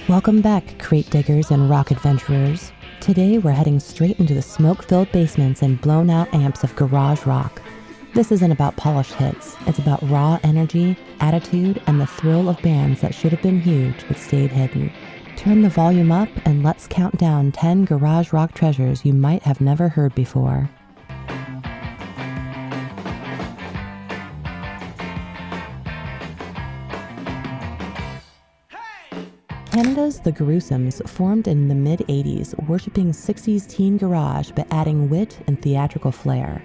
Welcome back, crate diggers and rock adventurers. Today we're heading straight into the smoke-filled basements and blown-out amps of garage rock. This isn't about polished hits, it's about raw energy, attitude, and the thrill of bands that should have been huge but stayed hidden. Turn the volume up and let's count down 10 garage rock treasures you might have never heard before. Canada's The Gruesomes formed in the mid-'80s, worshipping 60s teen garage but adding wit and theatrical flair.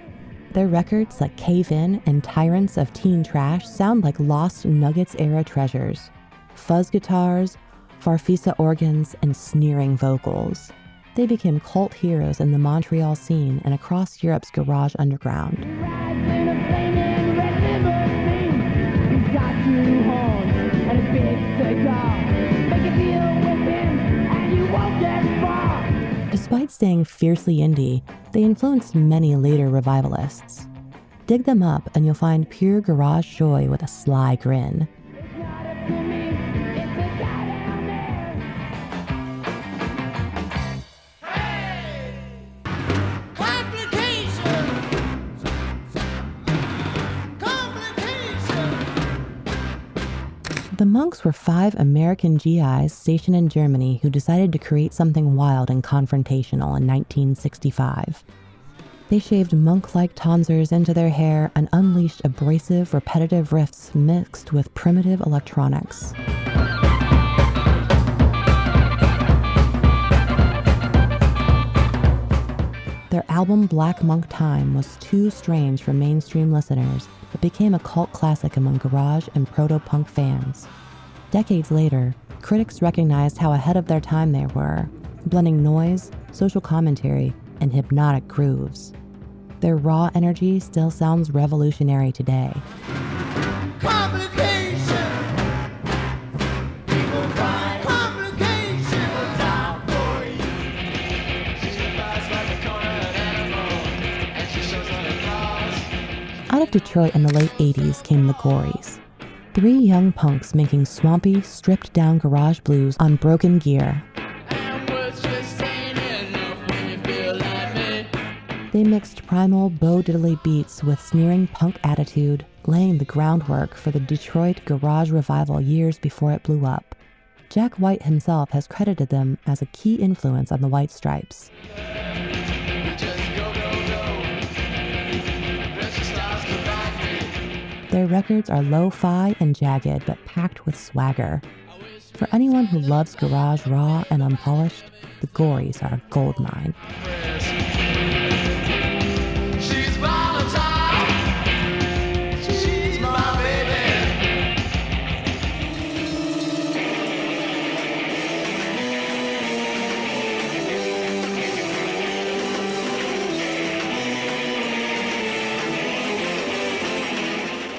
Their records like Cave In and Tyrants of Teen Trash sound like lost Nuggets-era treasures. Fuzz guitars, Farfisa organs, and sneering vocals. They became cult heroes in the Montreal scene and across Europe's garage underground. Despite staying fiercely indie, they influenced many later revivalists. Dig them up and you'll find pure garage joy with a sly grin. The Monks were 5 American GIs stationed in Germany who decided to create something wild and confrontational in 1965. They shaved monk-like tonsors into their hair and unleashed abrasive, repetitive riffs mixed with primitive electronics. Their album Black Monk Time was too strange for mainstream listeners, but became a cult classic among garage and proto-punk fans. Decades later, critics recognized how ahead of their time they were, blending noise, social commentary, and hypnotic grooves. Their raw energy still sounds revolutionary today. Out of Detroit in the late 80s came the Gories. 3 young punks making swampy, stripped-down garage blues on broken gear. They mixed primal Bo Diddley beats with sneering punk attitude, laying the groundwork for the Detroit garage revival years before it blew up. Jack White himself has credited them as a key influence on the White Stripes. Their records are lo-fi and jagged, but packed with swagger. For anyone who loves garage raw and unpolished, the Gories are a goldmine.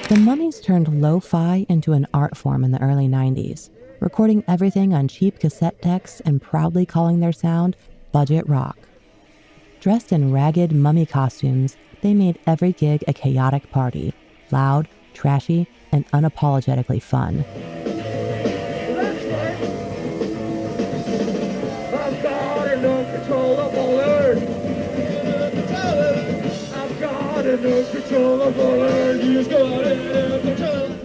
The Mummies turned lo-fi into an art form in the early 90s, recording everything on cheap cassette decks and proudly calling their sound budget rock. Dressed in ragged mummy costumes, they made every gig a chaotic party, loud, trashy, and unapologetically fun.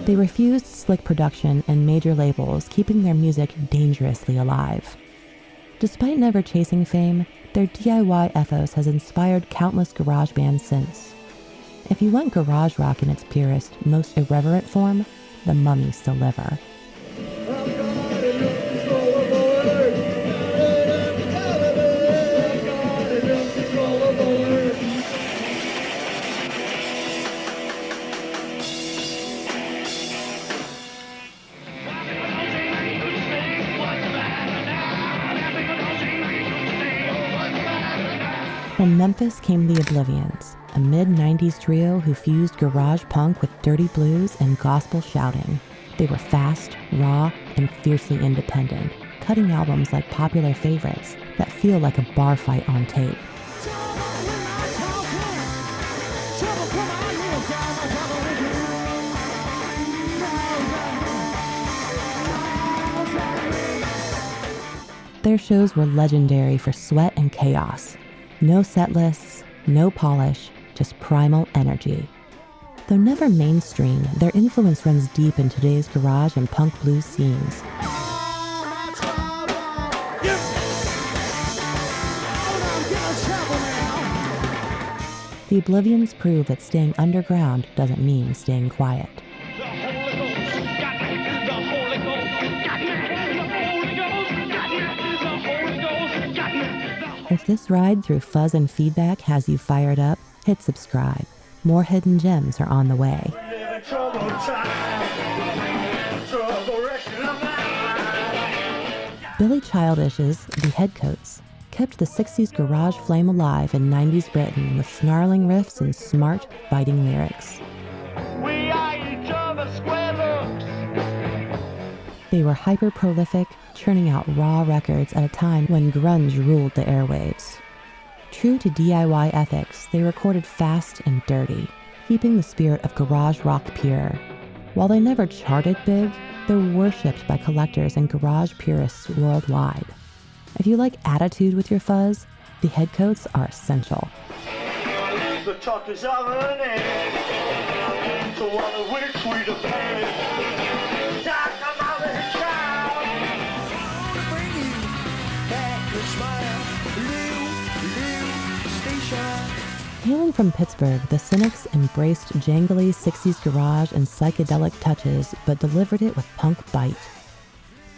They refused slick production and major labels, keeping their music dangerously alive. Despite never chasing fame, their DIY ethos has inspired countless garage bands since. If you want garage rock in its purest, most irreverent form, the Mummies deliver. From Memphis came the Oblivians, a mid-90s trio who fused garage punk with dirty blues and gospel shouting. They were fast, raw, and fiercely independent, cutting albums like popular favorites that feel like a bar fight on tape. Their shows were legendary for sweat and chaos. No set lists, no polish, just primal energy. Though never mainstream, their influence runs deep in today's garage and punk blues scenes. The Oblivians prove that staying underground doesn't mean staying quiet. If this ride through fuzz and feedback has you fired up, hit subscribe. More hidden gems are on the way. Billy Childish's The Headcoats kept the 60s garage flame alive in 90s Britain with snarling riffs and smart, biting lyrics. We are each other's square looks. They were hyper-prolific, churning out raw records at a time when grunge ruled the airwaves. True to DIY ethics, they recorded fast and dirty, keeping the spirit of garage rock pure. While they never charted big, they're worshipped by collectors and garage purists worldwide. If you like attitude with your fuzz, the Headcoats are essential. The talk is of an end. So on the which we depend. Talk about the child. Bring you back to smile. Live station. Hailing from Pittsburgh, the Cynics embraced jangly 60s garage and psychedelic touches, but delivered it with punk bite.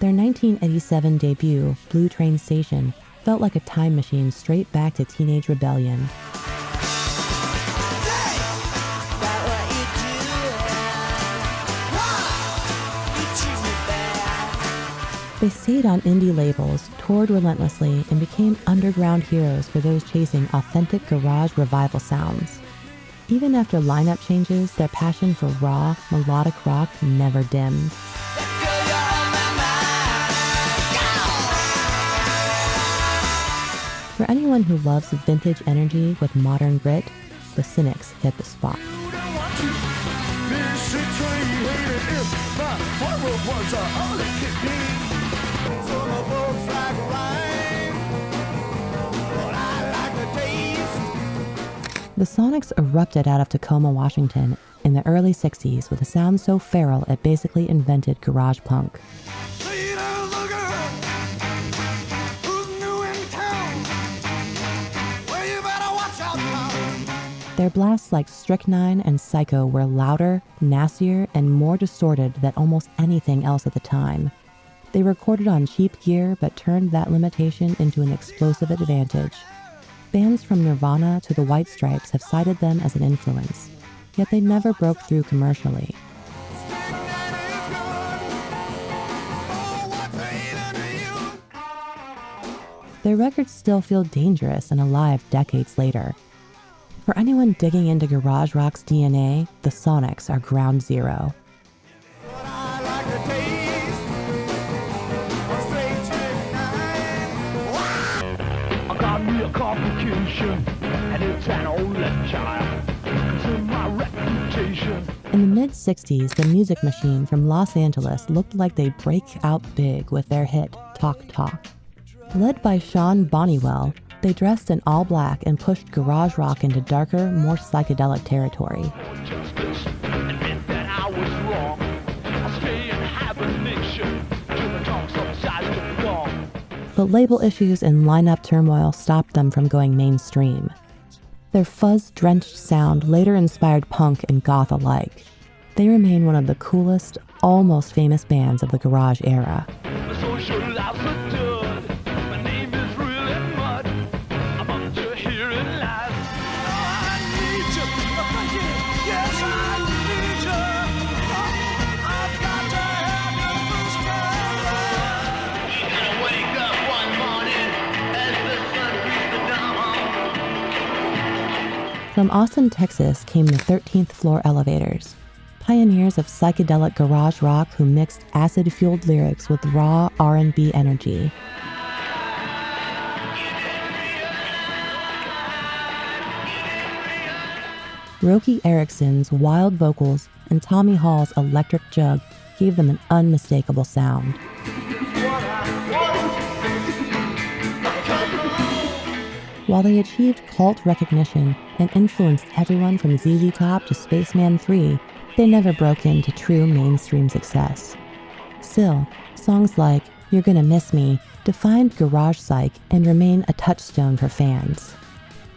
Their 1987 debut, Blue Train Station, felt like a time machine straight back to teenage rebellion. They stayed on indie labels, toured relentlessly, and became underground heroes for those chasing authentic garage revival sounds. Even after lineup changes, their passion for raw, melodic rock never dimmed. For anyone who loves vintage energy with modern grit, the Cynics hit the spot. The Sonics erupted out of Tacoma, Washington in the early 60s with a sound so feral it basically invented garage punk. Their blasts like Strychnine and Psycho were louder, nastier, and more distorted than almost anything else at the time. They recorded on cheap gear but turned that limitation into an explosive advantage. Bands from Nirvana to the White Stripes have cited them as an influence, yet they never broke through commercially. Their records still feel dangerous and alive decades later. For anyone digging into garage rock's DNA, the Sonics are ground zero. I got me a complication, and it's an only child. It's my reputation. In the mid-60s, the Music Machine from Los Angeles looked like they'd break out big with their hit, Talk Talk. Led by Sean Bonnewell, they dressed in all black and pushed garage rock into darker, more psychedelic territory. But label issues and lineup turmoil stopped them from going mainstream. Their fuzz-drenched sound later inspired punk and goth alike. They remain one of the coolest, almost famous bands of the garage era. From Austin, Texas came the 13th Floor Elevators, pioneers of psychedelic garage rock who mixed acid-fueled lyrics with raw R&B energy. Roky Erickson's wild vocals and Tommy Hall's electric jug gave them an unmistakable sound. While they achieved cult recognition and influenced everyone from ZZ Top to Spaceman 3, they never broke into true mainstream success. Still, songs like You're Gonna Miss Me defined garage psych and remain a touchstone for fans.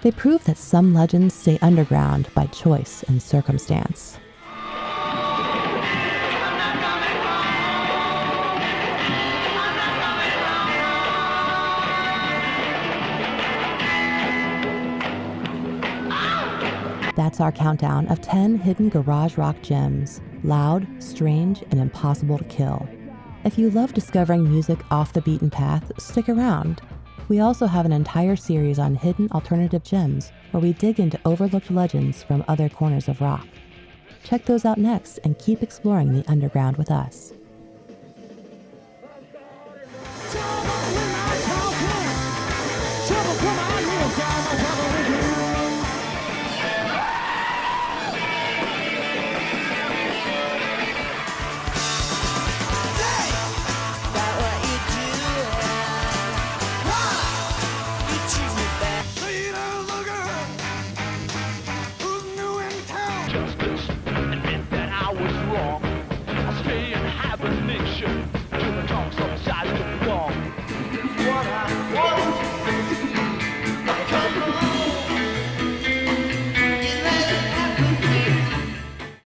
They prove that some legends stay underground by choice and circumstance. That's our countdown of 10 hidden garage rock gems, loud, strange, and impossible to kill. If you love discovering music off the beaten path, stick around. We also have an entire series on hidden alternative gems where we dig into overlooked legends from other corners of rock. Check those out next and keep exploring the underground with us.